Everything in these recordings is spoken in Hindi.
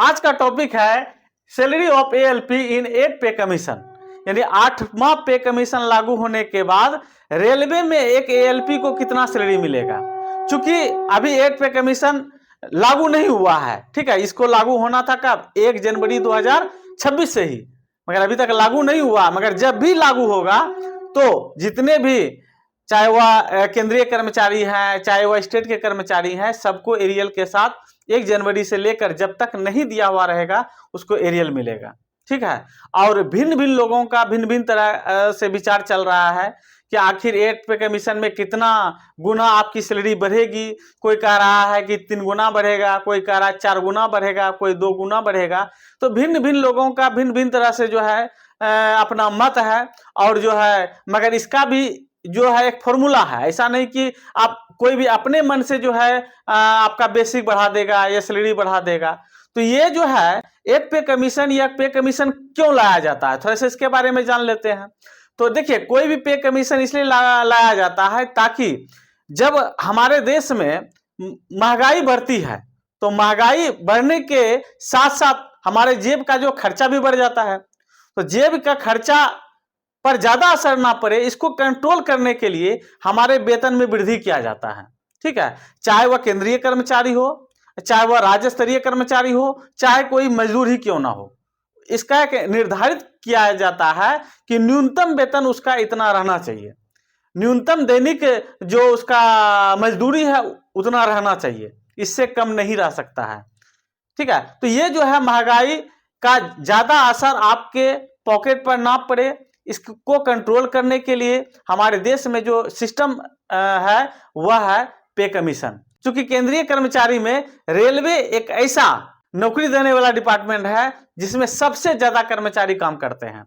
आज का टॉपिक है सैलरी ऑफ एएलपी इन 8 पे कमीशन, यानी 8वां पे कमीशन लागू होने के बाद रेलवे में एक एएलपी को कितना सैलरी मिलेगा। चूंकि अभी 8 पे कमीशन लागू नहीं हुआ है, ठीक है, इसको लागू होना था कब, 1 जनवरी 2026 से ही, मगर अभी तक लागू नहीं हुआ। मगर जब भी लागू होगा तो जितने भी, चाहे वह केंद्रीय कर्मचारी हैं, चाहे वह स्टेट के कर्मचारी हैं, सबको एरियल के साथ 1 जनवरी से लेकर जब तक नहीं दिया हुआ रहेगा उसको एरियल मिलेगा, ठीक है। और भिन्न भिन्न लोगों का भिन्न भिन्न तरह से विचार चल रहा है कि आखिर 8 पे कमीशन में कितना गुना आपकी सैलरी बढ़ेगी। कोई कह रहा है कि 3 गुना बढ़ेगा, कोई कह रहा है 4 गुना बढ़ेगा, कोई 2 गुना बढ़ेगा। तो भिन्न भिन्न लोगों का भिन्न भिन्न तरह से जो है अपना मत है, और जो है मगर इसका भी जो है एक फॉर्मूला है। ऐसा नहीं कि आप कोई भी अपने मन से जो है आपका बेसिक बढ़ा देगा या सैलरी बढ़ा देगा। तो ये जो है 8 पे कमीशन या पे कमीशन क्यों लाया जाता है, थोड़ा सा इसके बारे में जान लेते हैं। तो देखिए, कोई भी पे कमीशन इसलिए लाया जाता है ताकि जब हमारे देश में महंगाई बढ़ती है तो महंगाई बढ़ने के साथ साथ हमारे जेब का जो खर्चा भी बढ़ जाता है। तो जेब का खर्चा पर ज्यादा असर ना पड़े, इसको कंट्रोल करने के लिए हमारे वेतन में वृद्धि किया जाता है, ठीक है। चाहे वह केंद्रीय कर्मचारी हो, चाहे वह राज्य स्तरीय कर्मचारी हो, चाहे कोई मजदूर ही क्यों ना हो, इसका एक निर्धारित किया जाता है कि न्यूनतम वेतन उसका इतना रहना चाहिए, न्यूनतम दैनिक जो उसका मजदूरी है उतना रहना चाहिए, इससे कम नहीं रह सकता है, ठीक है। तो ये जो है महंगाई का ज्यादा असर आपके पॉकेट पर ना पड़े, इसको कंट्रोल करने के लिए हमारे देश में जो सिस्टम है वह है पे कमीशन। क्योंकि केंद्रीय कर्मचारी में रेलवे एक ऐसा नौकरी देने वाला डिपार्टमेंट है जिसमें सबसे ज्यादा कर्मचारी काम करते हैं,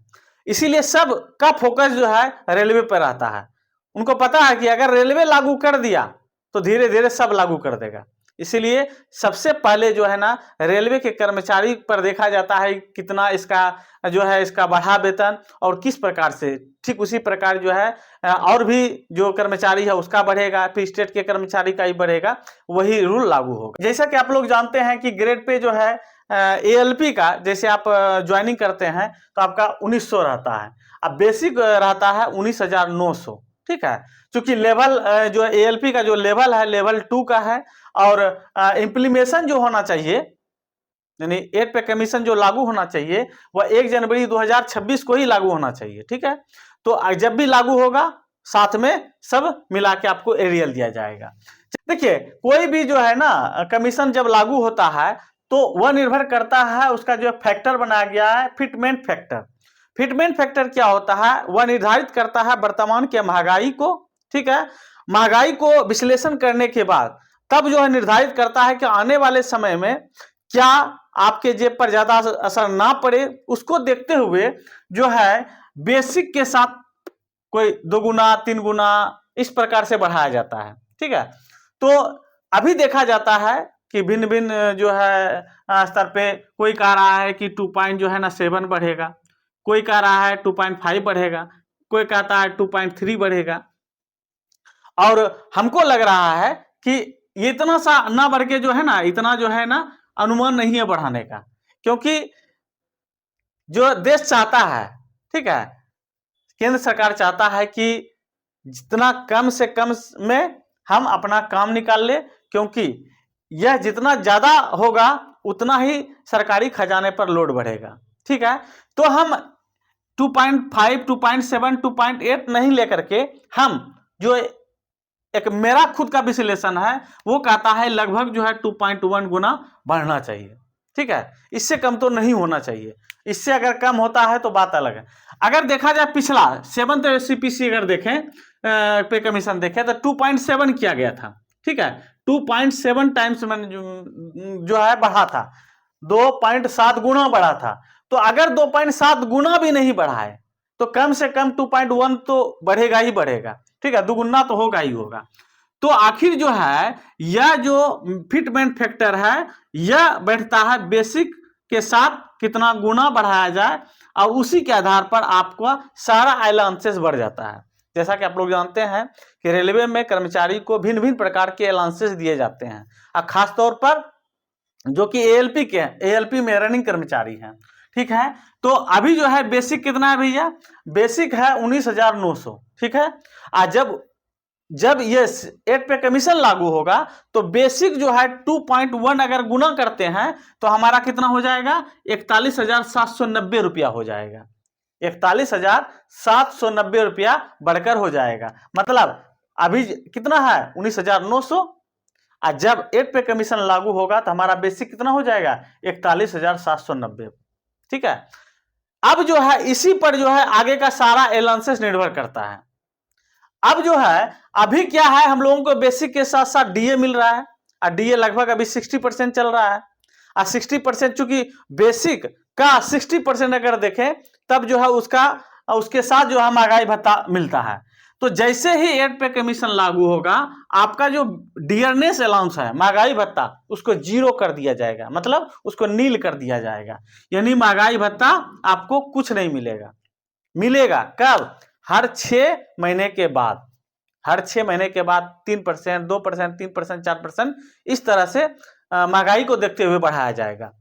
इसीलिए सब का फोकस जो है रेलवे पर रहता है। उनको पता है कि अगर रेलवे लागू कर दिया तो धीरे धीरे सब लागू कर देगा, इसीलिए सबसे पहले जो है ना रेलवे के कर्मचारी पर देखा जाता है कितना इसका जो है इसका बढ़ा वेतन और किस प्रकार से। ठीक उसी प्रकार जो है और भी जो कर्मचारी है उसका बढ़ेगा, फिर स्टेट के कर्मचारी का ही बढ़ेगा, वही रूल लागू होगा। जैसा कि आप लोग जानते हैं कि ग्रेड पे जो है एएलपी का, जैसे आप ज्वाइनिंग करते हैं तो आपका 1900 रहता है, अब बेसिक रहता है 19,900, ठीक है। क्योंकि लेवल जो एएलपी का जो लेवल है लेवल 2 का है, और इम्प्लीमेशन जो होना चाहिए, यानी 8 पे कमीशन जो लागू होना चाहिए वह 1 जनवरी 2026 को ही लागू होना चाहिए, ठीक है। तो जब भी लागू होगा साथ में सब मिला के आपको एरियल दिया जाएगा। देखिए, कोई भी जो है ना कमीशन जब लागू होता है तो वह निर्भर करता है, उसका जो फैक्टर बनाया गया है फिटमेंट फैक्टर। फिटमेंट फैक्टर क्या होता है, वह निर्धारित करता है वर्तमान के महंगाई को, ठीक है। महंगाई को विश्लेषण करने के बाद तब जो है निर्धारित करता है कि आने वाले समय में क्या आपके जेब पर ज्यादा असर ना पड़े, उसको देखते हुए जो है बेसिक के साथ कोई 2 गुना 3 गुना इस प्रकार से बढ़ाया जाता है, ठीक है। तो अभी देखा जाता है कि भिन्न भिन्न जो है स्तर पे कोई कह रहा है कि 2.7 बढ़ेगा, कोई कह रहा है 2.5 बढ़ेगा, कोई कहता है 2.3 बढ़ेगा। और हमको लग रहा है कि ये इतना सा ना बढ़ के जो है ना, इतना जो है ना अनुमान नहीं है बढ़ाने का, क्योंकि जो देश चाहता है, ठीक है, केंद्र सरकार चाहता है कि जितना कम से कम में हम अपना काम निकाल ले, क्योंकि यह जितना ज्यादा होगा उतना ही सरकारी खजाने पर लोड बढ़ेगा, ठीक है। तो हम 2.5 2.7 2.8 नहीं लेकर के हम जो एक मेरा खुद का विश्लेषण है वो कहता है लगभग जो है 2.1 गुना बढ़ना चाहिए, ठीक है। इससे कम तो नहीं होना चाहिए, इससे अगर कम होता है तो बात अलग है। अगर देखा जाए पिछला 7th सीपीसी अगर देखें पे कमीशन देखें तो 2.7 किया गया था, ठीक है। 2.7 टाइम्स में जो है बढ़ा था, 2.7 गुना बढ़ा था। तो अगर 2.7 गुना भी नहीं बढ़ा है तो कम से कम 2.1 तो बढ़ेगा ही बढ़ेगा, ठीक है, दुगुना तो होगा ही होगा। तो आखिर जो है यह जो फिटमेंट फैक्टर है यह बैठता है बेसिक के साथ कितना गुना बढ़ाया जाए, और उसी के आधार पर आपका सारा अलाउंसेस बढ़ जाता है। जैसा कि आप लोग जानते हैं कि रेलवे में कर्मचारी को भिन्न भिन्न प्रकार के अलाउंसेस दिए जाते हैं, और खास तौर पर जो कि एएलपी के हैं, एएलपी में रनिंग कर्मचारी हैं, ठीक है। तो अभी जो है बेसिक कितना है भैया, बेसिक है 19,900, ठीक है। जब ये 8 पे कमीशन लागू होगा तो बेसिक जो है 2.1 अगर गुना करते हैं तो हमारा कितना हो जाएगा, 41,790 रुपया हो जाएगा, 41,790 रुपया बढ़कर हो जाएगा। मतलब अभी कितना है 19,900, और जब 8 पे कमीशन लागू होगा तो हमारा बेसिक कितना हो जाएगा 41,790, ठीक है। अब जो है इसी पर जो है आगे का सारा एलाउंसेस निर्भर करता है। अब जो है अभी क्या है, हम लोगों को बेसिक के साथ साथ डीए मिल रहा है, और डीए लगभग अभी 60% चल रहा है, और 60% चूंकि बेसिक का 60% अगर देखें तब जो है उसके साथ जो है महंगाई भत्ता मिलता है। तो जैसे ही 8 पे कमीशन लागू होगा आपका जो डियरनेस अलाउंस है, महंगाई भत्ता, उसको जीरो कर दिया जाएगा, मतलब उसको नील कर दिया जाएगा, यानी महंगाई भत्ता आपको कुछ नहीं मिलेगा। मिलेगा कब, हर 6 महीने के बाद, हर 6 महीने के बाद 3%, 2%, 3%, 4%, इस तरह से महंगाई को देखते हुए बढ़ाया जाएगा,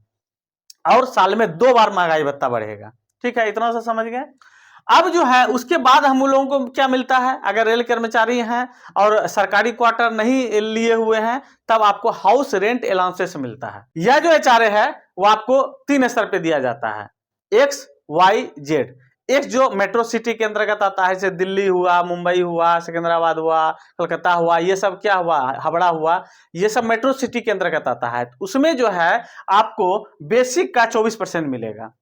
और साल में 2 बार महंगाई भत्ता बढ़ेगा, ठीक है। इतना सा समझ गए। अब जो है उसके बाद हम लोगों को क्या मिलता है, अगर रेल कर्मचारी हैं और सरकारी क्वार्टर नहीं लिए हुए हैं तब आपको हाउस रेंट अलाउंसेस मिलता है। यह जो एचआरए है वो आपको 3 स्तर पे दिया जाता है, एक्स वाई जेड। एक जो मेट्रो सिटी के अंतर्गत आता है, जैसे दिल्ली हुआ, मुंबई हुआ, सिकंदराबाद हुआ, कलकत्ता हुआ, ये सब क्या हुआ, हावड़ा हुआ, ये सब मेट्रो सिटी के अंतर्गत आता है। उसमें जो है आपको बेसिक का 24% मिलेगा,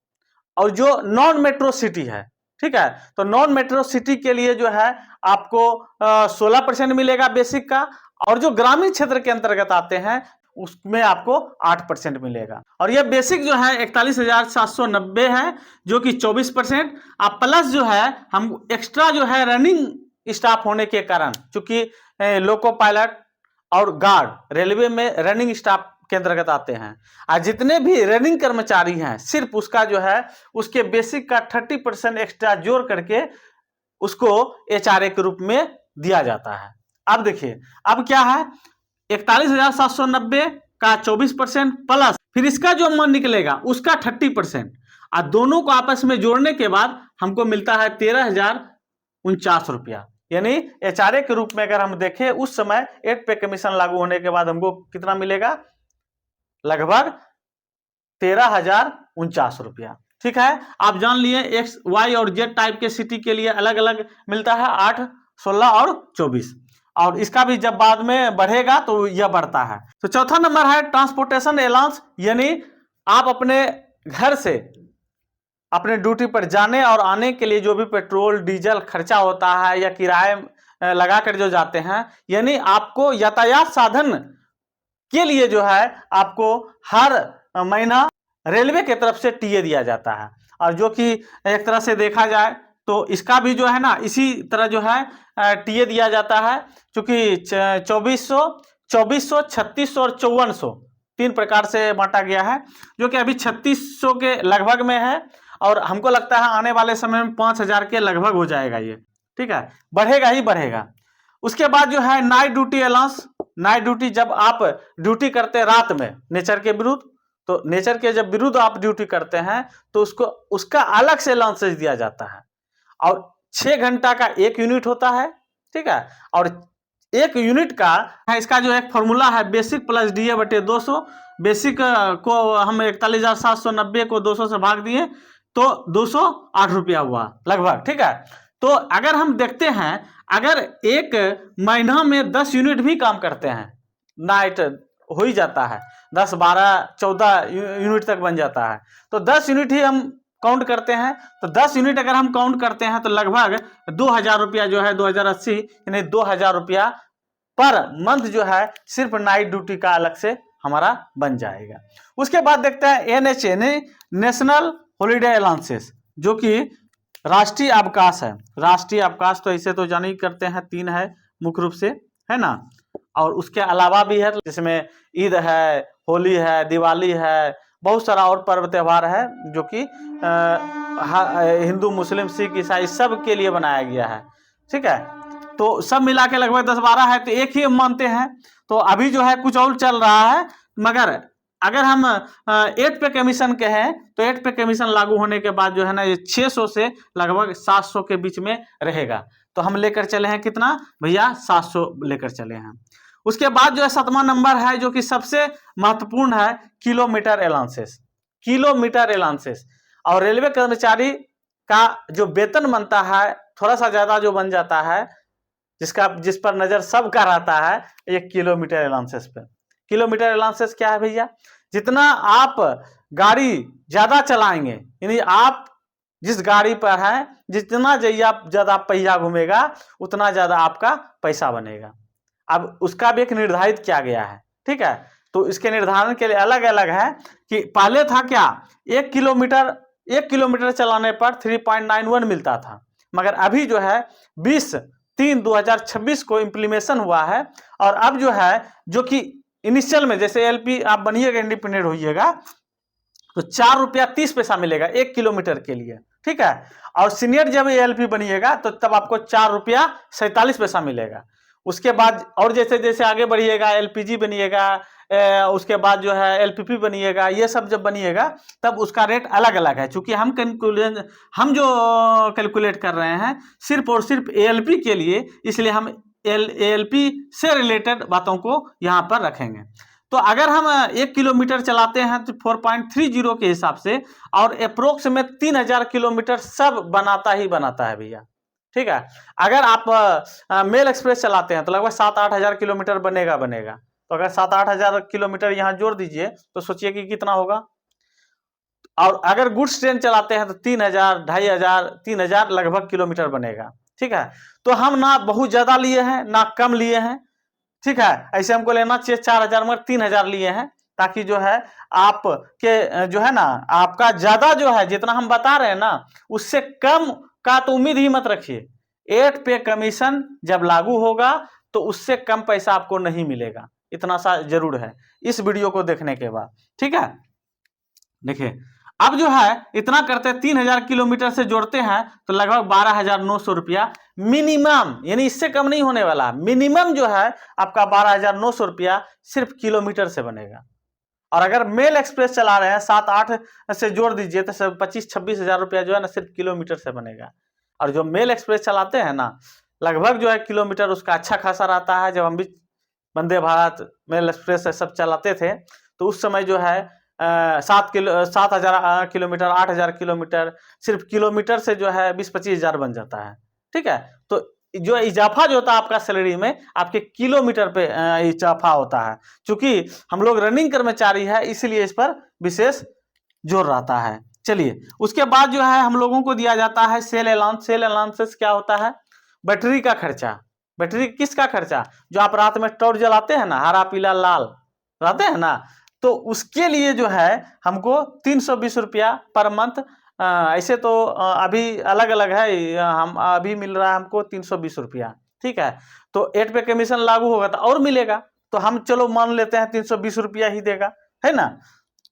और जो नॉन मेट्रो सिटी है, ठीक है, तो नॉन मेट्रो सिटी के लिए जो है आपको 16% मिलेगा बेसिक का, और जो ग्रामीण क्षेत्र के अंतर्गत आते हैं उसमें आपको 8% मिलेगा। और यह बेसिक जो है 41,790 है, जो कि 24%। आप प्लस जो है हम एक्स्ट्रा जो है रनिंग स्टाफ होने के कारण, चूंकि लोको पायलट और गार्ड रेलवे में रनिंग स्टाफ के अंतर्गत आते हैं, और जितने भी रनिंग कर्मचारी हैं सिर्फ उसका जो है उसके बेसिक का 30% एक्स्ट्रा जोड़ करके उसको एचआरए के रूप में दिया जाता है। अब देखिए अब क्या है, 41,790 का 24% प्लस फिर इसका जो अमाउंट निकलेगा उसका 30%, और दोनों को आपस में जोड़ने के बाद हमको मिलता है 13,049 रुपया। यानी एचआरए के रूप में अगर हम देखें उस समय 8 पे कमीशन लागू होने के बाद हमको कितना मिलेगा, लगभग 13,049 रुपया, ठीक है। आप जान लिए एक्स वाई और जेड टाइप के सिटी के लिए अलग अलग मिलता है 8, 16 और 24, और इसका भी जब बाद में बढ़ेगा तो यह बढ़ता है। तो चौथा नंबर है ट्रांसपोर्टेशन अलाउंस, यानी आप अपने घर से अपने ड्यूटी पर जाने और आने के लिए जो भी पेट्रोल डीजल खर्चा होता है या किराए लगाकर जो जाते हैं, यानी आपको यातायात साधन के लिए जो है आपको हर महीना रेलवे की तरफ से टीए दिया जाता है, और जो कि एक तरह से देखा जाए तो इसका भी जो है ना इसी तरह जो है टीए दिया जाता है, क्योंकि 2400, 3600 और 5400 3 प्रकार से बांटा गया है, जो कि अभी 3600 के लगभग में है, और हमको लगता है आने वाले समय में 5000 के लगभग हो जाएगा ये, ठीक है, बढ़ेगा ही बढ़ेगा। उसके बाद जो है night duty allowance, night duty जब आप ड्यूटी करते रात में नेचर के विरुद्ध, तो नेचर के जब विरुद्ध आप ड्यूटी करते हैं तो उसका अलग से अलाउंसेस दिया जाता है, और 6 घंटा का 1 यूनिट होता है, ठीक है, और 1 यूनिट का है, इसका जो एक फॉर्मूला है बेसिक प्लस डीए बटे 200। बेसिक को हम 41,790 को 200 से भाग दिए तो 208 रुपया हुआ लगभग, ठीक है। तो अगर हम देखते हैं अगर एक महीना में 10 यूनिट भी काम करते हैं, नाइट हो ही जाता है, 10, 12, 14 यूनिट तक बन जाता है, तो 10 यूनिट ही हम काउंट करते हैं, तो 10 यूनिट अगर हम काउंट करते हैं तो लगभग 2000 रुपया जो है 2080, यानी 2000 रुपया पर मंथ जो है सिर्फ नाइट ड्यूटी का अलग से हमारा बन जाएगा। उसके बाद देखते हैं एनएचए, नेशनल हॉलीडे अलाउंसेस, जो कि राष्ट्रीय अवकाश है। राष्ट्रीय अवकाश तो ऐसे तो जान ही करते हैं 3 है मुख्य रूप से, है ना, और उसके अलावा भी है जिसमें ईद है, होली है, दिवाली है, बहुत सारा और पर्व त्यौहार है जो कि हिंदू मुस्लिम सिख ईसाई सब के लिए बनाया गया है, ठीक है। तो सब मिला के लगभग 10-12 है, तो एक ही हम मानते हैं। तो अभी जो है कुछ और चल रहा है, मगर अगर हम 8 पे कमीशन के हैं तो 8 पे कमीशन लागू होने के बाद जो है ना ये 600 से लगभग 700 के बीच में रहेगा। तो हम लेकर चले हैं कितना भैया 700 लेकर चले हैं। उसके बाद जो है 7वां नंबर है जो कि सबसे महत्वपूर्ण है, किलोमीटर अलाउंसेस। किलोमीटर अलाउंसेस और रेलवे कर्मचारी का जो वेतन बनता है थोड़ा सा ज्यादा जो बन जाता है, जिस पर नजर सबका रहता है, ये किलोमीटर अलाउंसेस पे। किलोमीटर अलाउंसेस क्या है भैया? जितना आप गाड़ी ज्यादा चलाएंगे, यानी आप जिस गाड़ी पर है जितना ज्यादा पहिया घूमेगा उतना ज्यादा आपका पैसा बनेगा। अब उसका भी एक निर्धारित किया गया है, ठीक है। तो इसके निर्धारण के लिए अलग अलग है कि पहले था क्या, 1 किलोमीटर चलाने पर 3.91 मिलता था, मगर अभी जो है 20/3/2026 को इम्प्लीमेशन हुआ है। और अब जो है जो कि इनिशियल में जैसे एलपी आप बनिएगा, इंडिपेंडेंट होइएगा, तो 4 रुपया 30 पैसा मिलेगा 1 किलोमीटर के लिए, ठीक है। और सीनियर जब एलपी बनिएगा तो तब आपको 4 रुपया 47 पैसा मिलेगा। उसके बाद और जैसे जैसे आगे बढ़िएगा, एलपीजी बनिएगा, उसके बाद जो है एलपीपी बनिएगा, ये सब जब बनिएगा तब उसका रेट अलग अलग है। चूंकि हम जो कैलकुलेट कर रहे हैं सिर्फ और सिर्फ एएलपी के लिए, इसलिए हम एएलपी से रिलेटेड बातों को यहाँ पर रखेंगे। तो अगर हम 1 किलोमीटर चलाते हैं तो 4.30 के हिसाब से, और अप्रोक्स में 3000 किलोमीटर सब बनाता ही बनाता है भैया, ठीक है। अगर आप मेल एक्सप्रेस चलाते हैं तो लगभग 7-8 हजार किलोमीटर बनेगा। तो अगर 7-8 हजार किलोमीटर यहाँ जोड़ दीजिए तो सोचिए कि कितना होगा। और अगर गुड्स ट्रेन चलाते हैं तो 3000, 2500, 3000 लगभग किलोमीटर बनेगा, ठीक है। तो हम ना बहुत ज्यादा लिए हैं ना कम लिए हैं, ठीक है। ऐसे हमको लेना चाहिए 4000 मगर 3000 लिए हैं, ताकि जो है आप के जो है ना आपका ज्यादा जो है जितना हम बता रहे हैं ना उससे कम का तो उम्मीद ही मत रखिए। 8 पे कमीशन जब लागू होगा तो उससे कम पैसा आपको नहीं मिलेगा, इतना सा जरूर है इस वीडियो को देखने के बाद, ठीक है। देखिए अब जो है इतना करते 3000 किलोमीटर से जोड़ते हैं तो लगभग 12,900 रुपया मिनिमम, यानी इससे कम नहीं होने वाला। मिनिमम जो है आपका 12,900 रुपया सिर्फ किलोमीटर से बनेगा। और अगर मेल एक्सप्रेस चला रहे हैं 7-8 से जोड़ दीजिए तो 25-26 हजार रुपया जो है ना सिर्फ किलोमीटर से बनेगा। और जो मेल एक्सप्रेस चलाते हैं ना लगभग जो है किलोमीटर उसका अच्छा खासा रहता है। जब हम भी वंदे भारत मेल एक्सप्रेस सब चलाते थे तो उस समय जो है 7,000 किलोमीटर, 8,000 किलोमीटर सिर्फ किलोमीटर से जो है 20-25 हजार बन जाता है, ठीक है। तो जो इजाफा जो होता है आपका सैलरी में आपके किलोमीटर पे इजाफा होता है। चूंकि हम लोग रनिंग कर्मचारी है इसलिए इस पर विशेष जोर रहता है। चलिए उसके बाद जो है हम लोगों को दिया जाता है सेल अलाउंस। सेल अलाउंसेस क्या होता है? बैटरी का खर्चा। बैटरी किसका खर्चा? जो आप रात में टॉर्च जलाते हैं ना, हरा पीला लाल रहते हैं ना, तो उसके लिए जो है हमको 320 रुपया पर मंथ। ऐसे तो अभी अलग अलग है, हम अभी मिल रहा है हमको 320 रुपया, ठीक है। तो 8 पे कमीशन लागू होगा तो और मिलेगा, तो हम चलो मान लेते हैं 320 रुपया ही देगा, है ना।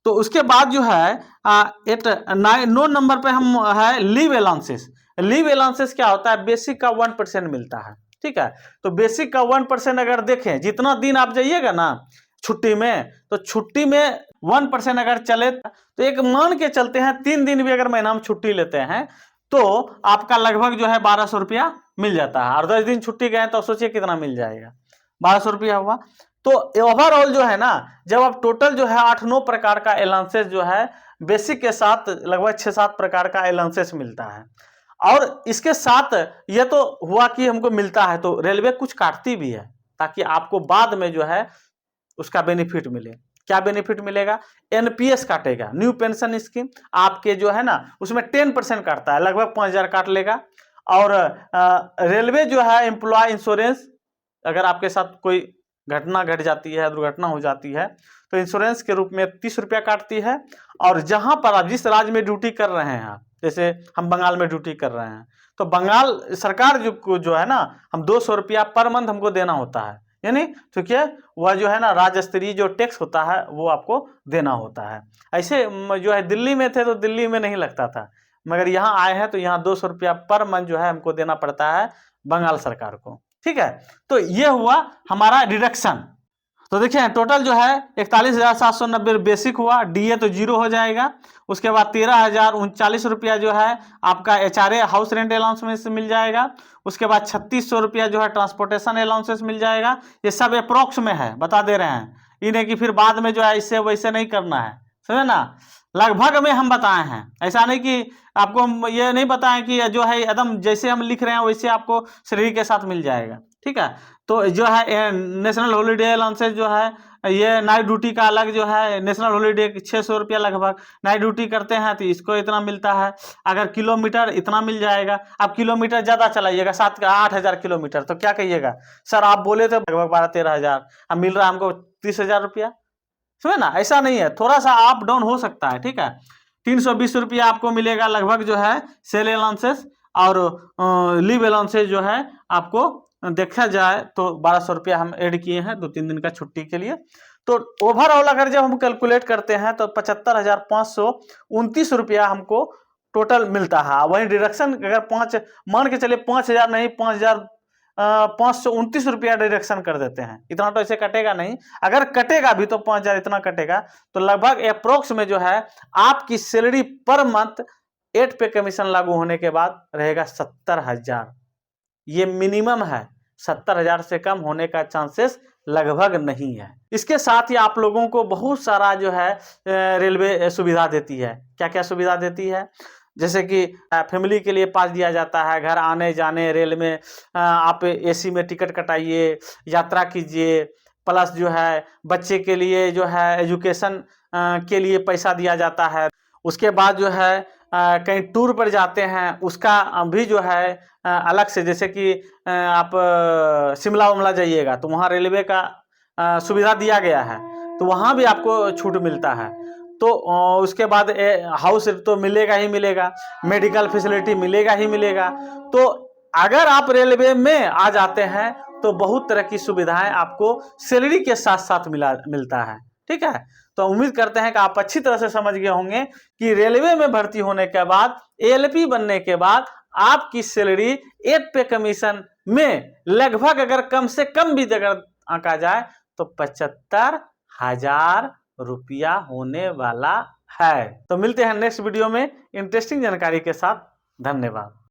तो उसके बाद जो है 9 नंबर पे हम है लीव अलाउंसेस। लीव अलाउंसेस क्या होता है? बेसिक का 1% मिलता है, ठीक है। तो बेसिक का 1% अगर देखें, जितना दिन आप जाइएगा ना छुट्टी में, तो छुट्टी में 1% अगर चले तो एक मान के चलते हैं 3 दिन भी अगर महीना में छुट्टी लेते हैं तो आपका लगभग जो है 1200 रुपया मिल जाता है। और 10 दिन छुट्टी गए तो सोचिए कितना मिल जाएगा, 1200 रुपया हुआ। तो ओवरऑल जो है ना जब आप टोटल जो है 8-9 प्रकार का अलाउंसेस जो है बेसिक के साथ लगभग 6-7 प्रकार का अलाउंसेस मिलता है। और इसके साथ यह तो हुआ कि हमको मिलता है, तो रेलवे कुछ काटती भी है ताकि आपको बाद में जो है उसका बेनिफिट मिले। क्या बेनिफिट मिलेगा? एनपीएस काटेगा, न्यू पेंशन स्कीम आपके जो है ना उसमें 10% काटता है, लगभग 5,000 काट लेगा। और रेलवे जो है एम्प्लॉय इंश्योरेंस, अगर आपके साथ कोई घटना घट जाती है, दुर्घटना हो जाती है तो इंश्योरेंस के रूप में 30 रुपया काटती है। और जहां पर आप जिस राज्य में ड्यूटी कर रहे हैं, जैसे हम बंगाल में ड्यूटी कर रहे हैं तो बंगाल सरकार जो है ना हम 200 रुपया पर मंथ हमको देना होता है, यानी क्योंकि वह जो है ना राज्य स्तरीय जो टैक्स होता है वो आपको देना होता है। ऐसे जो है दिल्ली में थे तो दिल्ली में नहीं लगता था, मगर यहाँ आए हैं तो यहाँ 200 रुपया पर मंथ जो है हमको देना पड़ता है बंगाल सरकार को, ठीक है। तो ये हुआ हमारा डिडक्शन। तो देखिए टोटल जो है 41,790 बेसिक हुआ, डीए तो 0 हो जाएगा। उसके बाद 13,039 रुपया जो है आपका HRA हाउस रेंट अलाउंस में से मिल जाएगा। उसके बाद 3,600 रुपया जो है ट्रांसपोर्टेशन अलाउंसेस मिल जाएगा। ये सब अप्रोक्स में है, बता दे रहे हैं, इन्हें कि फिर बाद में जो है इससे वैसे नहीं करना है, समझे ना। लगभग में हम बताए हैं, ऐसा नहीं कि आपको हम ये नहीं बताएं कि जो है एकदम जैसे हम लिख रहे हैं वैसे आपको सैलरी के साथ मिल जाएगा, ठीक है। तो जो है नेशनल हॉलीडे अलाउंसेस जो है, ये नाइट ड्यूटी का अलग जो है नेशनल हॉलीडे 600 रुपया लगभग, नाइट ड्यूटी करते हैं तो इसको इतना मिलता है। अगर किलोमीटर इतना मिल जाएगा, आप किलोमीटर ज़्यादा चलाइएगा 7-8 हज़ार किलोमीटर तो क्या कहिएगा, सर आप बोले थे लगभग 12-13 हज़ार, अब मिल रहा है हमको 30,000 रुपया, समझे ना। ऐसा नहीं है, थोड़ा सा अप डाउन हो सकता है, ठीक है। 320 रुपया आपको मिलेगा लगभग जो है सेल अलाउंसेस, और लीव अलाउंसेस जो है आपको देखा जाए तो 1200 रुपया हम ऐड किए हैं 2-3 दिन का छुट्टी के लिए। तो ओवरऑल अगर जब हम कैलकुलेट करते हैं तो 75,529 रुपया हमको टोटल मिलता है। वहीं डिडक्शन अगर 5 मान के चलिए 5,000 नहीं 5,529 रुपया डिडक्शन कर देते हैं, इतना तो ऐसे कटेगा नहीं, अगर कटेगा भी तो 5,000 इतना कटेगा, तो लगभग अप्रोक्स में जो है आपकी सैलरी पर मंथ 8 पे कमीशन लागू होने के बाद रहेगा 70,000। ये मिनिमम है, 70,000 से कम होने का चांसेस लगभग नहीं है। इसके साथ ही आप लोगों को बहुत सारा जो है रेलवे सुविधा देती है। क्या क्या सुविधा देती है, जैसे कि फैमिली के लिए पास दिया जाता है, घर आने जाने रेल में आप एसी में टिकट कटाइए, यात्रा कीजिए, प्लस जो है बच्चे के लिए जो है एजुकेशन के लिए पैसा दिया जाता है। उसके बाद जो है कहीं टूर पर जाते हैं उसका भी जो है अलग से, जैसे कि आप शिमला उमला जाइएगा तो वहाँ रेलवे का सुविधा दिया गया है, तो वहाँ भी आपको छूट मिलता है। तो उसके बाद हाउस तो मिलेगा ही मिलेगा, मेडिकल फैसिलिटी मिलेगा ही मिलेगा। तो अगर आप रेलवे में आ जाते हैं तो बहुत तरह की सुविधाएं आपको सैलरी के साथ साथ मिलता है, ठीक है। तो उम्मीद करते हैं कि आप अच्छी तरह से समझ गए होंगे कि रेलवे में भर्ती होने के बाद ALP बनने के बाद आपकी सैलरी 8 पे कमीशन में लगभग अगर कम से कम भी अगर आंका जाए तो 75,000 रुपया होने वाला है। तो मिलते हैं नेक्स्ट वीडियो में इंटरेस्टिंग जानकारी के साथ। धन्यवाद।